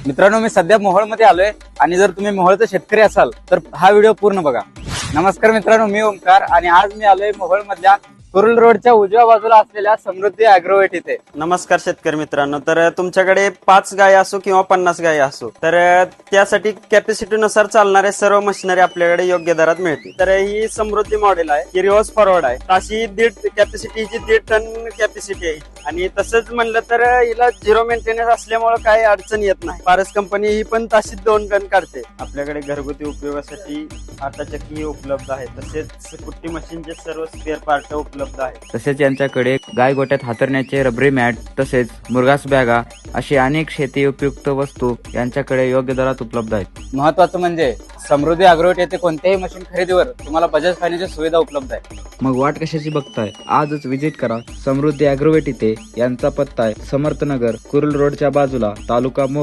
मित्रांनो, मी सध्या मोहोळमध्ये आलोय आणि जर तुम्ही मोहोळचे शेतकरी असाल तर हा व्हिडिओ पूर्ण बघा. नमस्कार मित्रांनो, मी ओमकार आणि आज मी आलोय मोहोळ मधल्या कुरुल रोडच्या उजव्या बाजूला असलेल्या समृद्धी अॅग्रोवेट इथे. नमस्कार शेतकरी मित्रांनो. तर तुमच्याकडे 5 गाय असो किंवा 50 गाय असो, तर त्यासाठी कॅपॅसिटीनुसार चालणारे सर्व मशिनरी आपल्याकडे योग्य दरात मिळते. तर ही समृद्धी मॉडेल आहे, ही रिव्हर्स फॉरवर्ड आहे. अशी 1.5 कॅपॅसिटीची 1.5 टन कॅपॅसिटी आहे. आणि तसंच म्हणलं तर हिला 0 मेंटेनन्स असल्यामुळे काही अडचण येत नाही. पारस कंपनी ही पण ताशी 2 टन काढते. आपल्याकडे घरगुती उपयोगासाठी आटाचक्की उपलब्ध आहे. तसेच कुट्टी मशीनचे सर्व स्पेअर पार्ट उपलब्ध आहे. तसेच यांच्याकडे गाय गोट्यात हातरण्याचे रबरी मॅट तसेच मुरघास बॅगा अशी अनेक शेती उपयुक्त वस्तू यांच्याकडे योग्य दरात उपलब्ध आहेत. महत्वाचं म्हणजे समृद्धी अॅग्रोवेट येथे कोणत्याही मशीन खरेदीवर तुम्हाला बजाज फायनान्सची सुविधा उपलब्ध आहे. मग वाट कशाची बघताय, आजच व्हिजिट करा समृद्धी अॅग्रोवेट इथे. यांचा पत्ता आहे समर्थनगर, कुरुल रोडच्या बाजूला, तालुका मोहोळ.